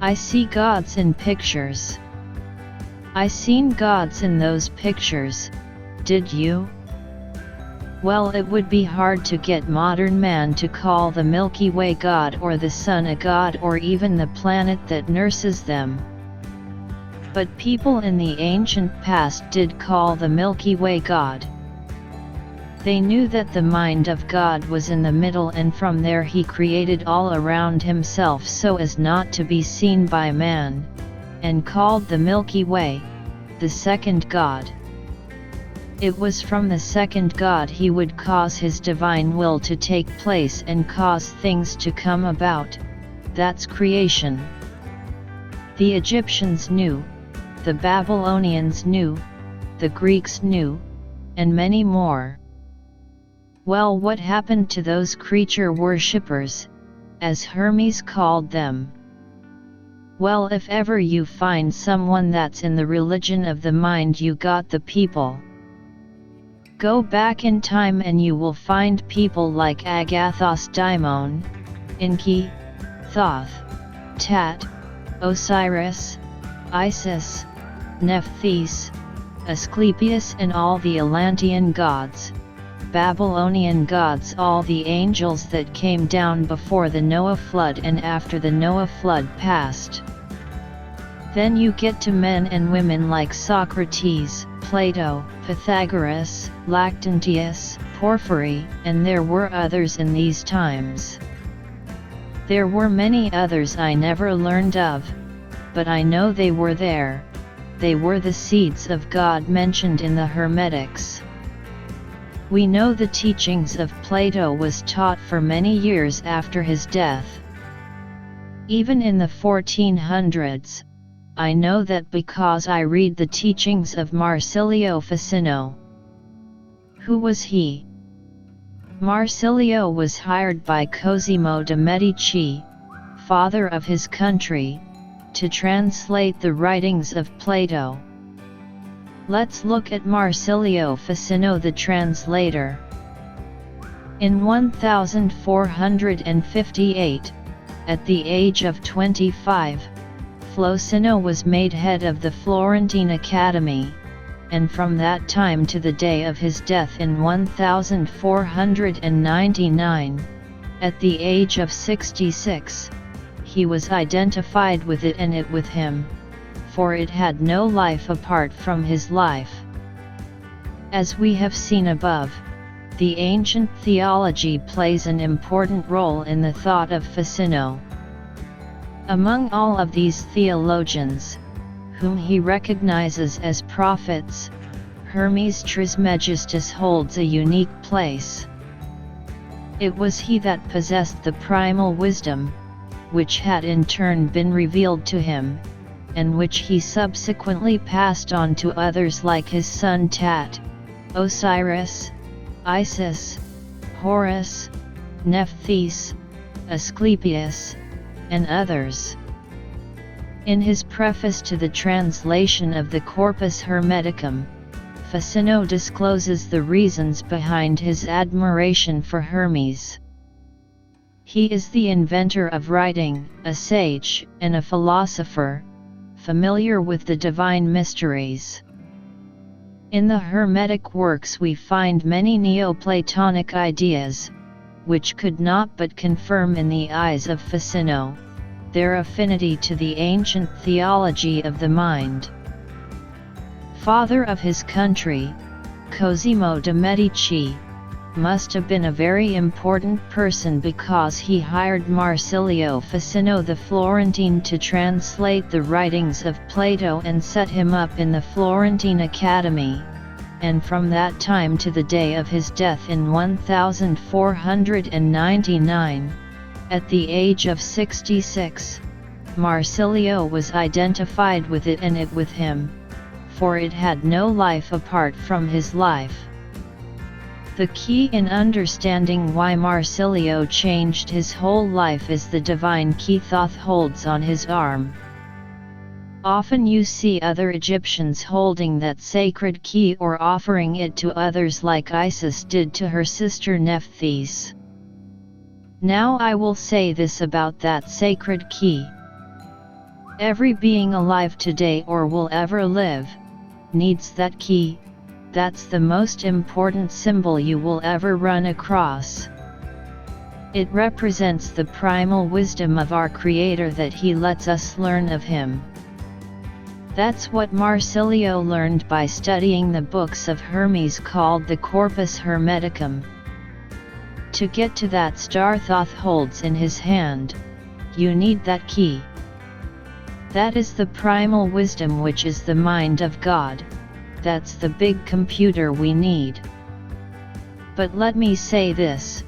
I see gods in pictures. I seen gods in those pictures, did you? Well, it would be hard to get modern man to call the Milky Way God or the sun a god or even the planet that nurses them. But people in the ancient past did call the Milky Way God. They knew that the mind of God was in the middle, and from there he created all around himself so as not to be seen by man, and called the Milky Way the second God. It was from the second God he would cause his divine will to take place and cause things to come about. That's creation. The Egyptians knew, the Babylonians knew, the Greeks knew, and many more. Well, what happened to those creature worshippers, as Hermes called them? Well, if ever you find someone that's in the religion of the mind, you got the people. Go back in time and you will find people like Agathos Daimon, Enki, Thoth, Tat, Osiris, Isis, Nephthys, Asclepius, and all the Atlantean gods, Babylonian gods, all the angels that came down before the Noah flood and after the Noah flood passed. Then you get to men and women like Socrates, Plato, Pythagoras, Lactantius, Porphyry, and there were others in these times. There were many others I never learned of, but I know they were there. They were the seeds of God mentioned in the Hermetics. We know the teachings of Plato was taught for many years after his death. Even in the 1400s, I know that because I read the teachings of Marsilio Ficino. Who was he? Marsilio was hired by Cosimo de' Medici, father of his country, to translate the writings of Plato. Let's look at Marsilio Ficino, the translator. In 1458, at the age of 25, Ficino was made head of the Florentine Academy, and from that time to the day of his death in 1499, at the age of 66, he was identified with it and it with him, for it had no life apart from his life. As we have seen above, the ancient theology plays an important role in the thought of Ficino. Among all of these theologians, whom he recognizes as prophets, Hermes Trismegistus holds a unique place. It was he that possessed the primal wisdom, which had in turn been revealed to him, and which he subsequently passed on to others like his son Tat, Osiris, Isis, Horus, Nephthys, Asclepius, and others. In his preface to the translation of the Corpus Hermeticum, Ficino discloses the reasons behind his admiration for Hermes. He is the inventor of writing, a sage, and a philosopher, familiar with the divine mysteries. In the Hermetic works we find many Neoplatonic ideas, which could not but confirm in the eyes of Ficino their affinity to the ancient theology of the mind. Father of his country, Cosimo de' Medici, must have been a very important person because he hired Marsilio Ficino the Florentine to translate the writings of Plato and set him up in the Florentine Academy, and from that time to the day of his death in 1499, at the age of 66, Marsilio was identified with it and it with him, for it had no life apart from his life. The key in understanding why Marsilio changed his whole life is the divine key Thoth holds on his arm. Often you see other Egyptians holding that sacred key or offering it to others like Isis did to her sister Nephthys. Now I will say this about that sacred key. Every being alive today or will ever live, needs that key. That's the most important symbol you will ever run across. It represents the primal wisdom of our Creator that He lets us learn of Him. That's what Marsilio learned by studying the books of Hermes called the Corpus Hermeticum. To get to that star Thoth holds in his hand, you need that key. That is the primal wisdom, which is the mind of God. That's the big computer we need. But let me say this.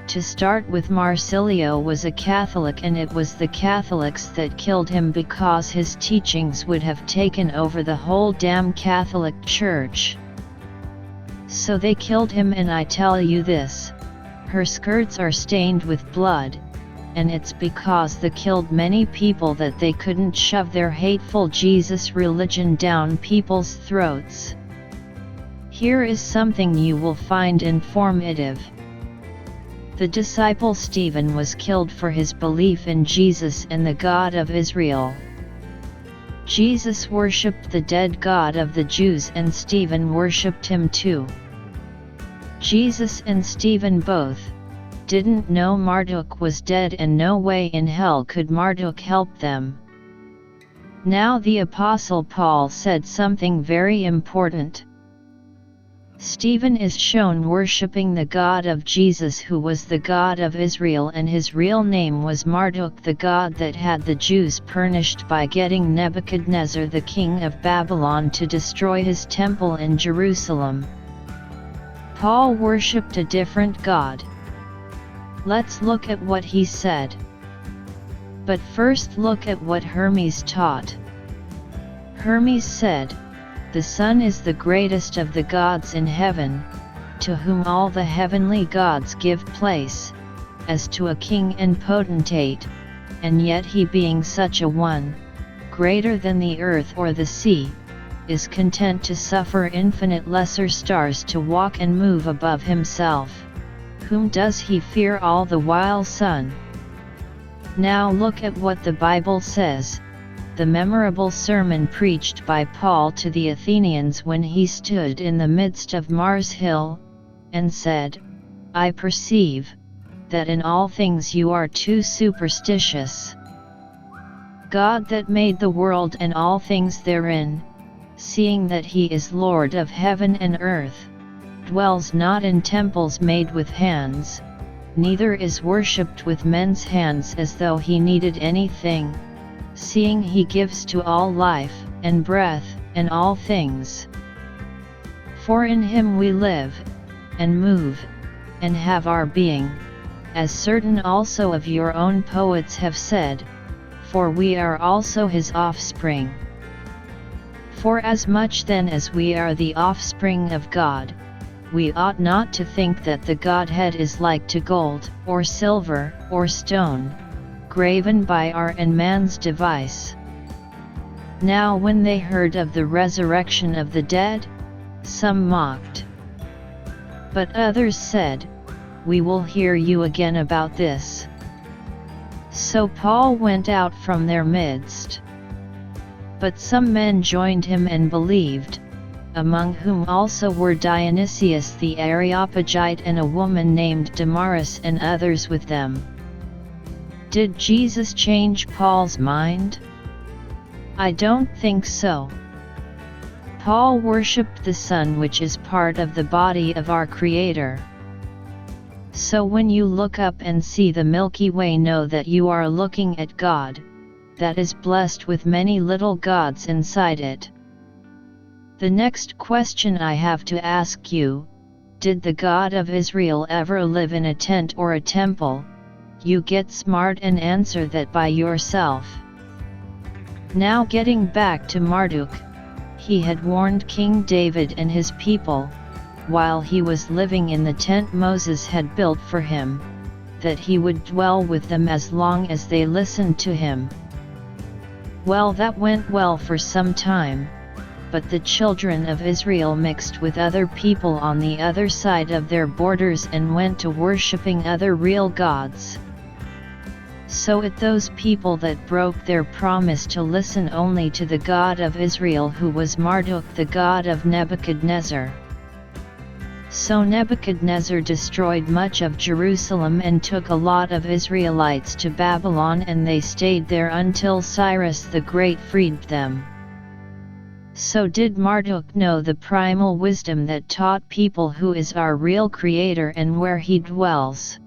To start with, Marsilio was a Catholic, and it was the Catholics that killed him because his teachings would have taken over the whole damn Catholic Church. So they killed him, and I tell you this, her skirts are stained with blood, and it's because they killed many people that they couldn't shove their hateful Jesus religion down people's throats. Here is something you will find informative. The disciple Stephen was killed for his belief in Jesus and the God of Israel. Jesus worshipped the dead God of the Jews, and Stephen worshipped him too. Jesus and Stephen both didn't know Marduk was dead, and no way in hell could Marduk help them. Now the Apostle Paul said something very important. Stephen is shown worshipping the God of Jesus, who was the God of Israel, and his real name was Marduk, the god that had the Jews punished by getting Nebuchadnezzar the king of Babylon to destroy his temple in Jerusalem. Paul worshipped a different god. Let's look at what he said. But first look at what Hermes taught. Hermes said, "The Son is the greatest of the gods in heaven, to whom all the heavenly gods give place, as to a king and potentate, and yet he, being such a one, greater than the earth or the sea, is content to suffer infinite lesser stars to walk and move above himself. Whom does he fear all the while, Son?" Now look at what the Bible says. The memorable sermon preached by Paul to the Athenians when he stood in the midst of Mars Hill, and said, "I perceive, that in all things you are too superstitious. God that made the world and all things therein, seeing that he is Lord of heaven and earth, dwells not in temples made with hands, neither is worshipped with men's hands as though he needed anything, seeing he gives to all life, and breath, and all things. For in him we live, and move, and have our being, as certain also of your own poets have said, for we are also his offspring. For as much then as we are the offspring of God, we ought not to think that the Godhead is like to gold, or silver, or stone, graven by art and man's device." Now when they heard of the resurrection of the dead, some mocked. But others said, "We will hear you again about this." So Paul went out from their midst. But some men joined him and believed, among whom also were Dionysius the Areopagite and a woman named Damaris, and others with them. Did Jesus change Paul's mind? I don't think so. Paul worshipped the Son, which is part of the body of our Creator. So when you look up and see the Milky Way, know that you are looking at God, that is blessed with many little gods inside it. The next question I have to ask you, did the God of Israel ever live in a tent or a temple? You get smart and answer that by yourself. Now getting back to Marduk, he had warned King David and his people, while he was living in the tent Moses had built for him, that he would dwell with them as long as they listened to him. Well, that went well for some time, but the children of Israel mixed with other people on the other side of their borders and went to worshipping other real gods. So it those people that broke their promise to listen only to the God of Israel, who was Marduk the god of Nebuchadnezzar. So Nebuchadnezzar destroyed much of Jerusalem and took a lot of Israelites to Babylon, and they stayed there until Cyrus the Great freed them. So did Marduk know the primal wisdom that taught people who is our real creator and where he dwells.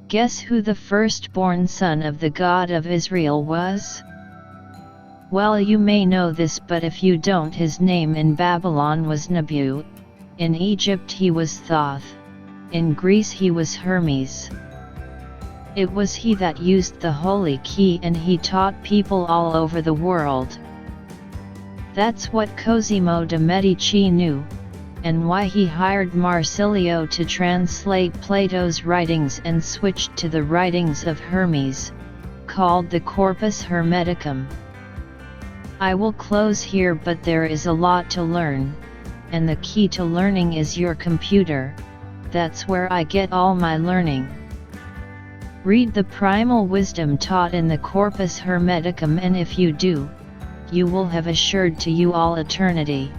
Guess who the firstborn son of the God of Israel was? Well, you may know this, but if you don't, his name in Babylon was Nebu, in Egypt he was Thoth, in Greece he was Hermes. It was he that used the holy key, and he taught people all over the world. That's what Cosimo de' Medici knew, and why he hired Marsilio to translate Plato's writings and switched to the writings of Hermes, called the Corpus Hermeticum. I will close here, but there is a lot to learn, and the key to learning is your computer. That's where I get all my learning. Read the primal wisdom taught in the Corpus Hermeticum, and if you do, you will have assured to you all eternity.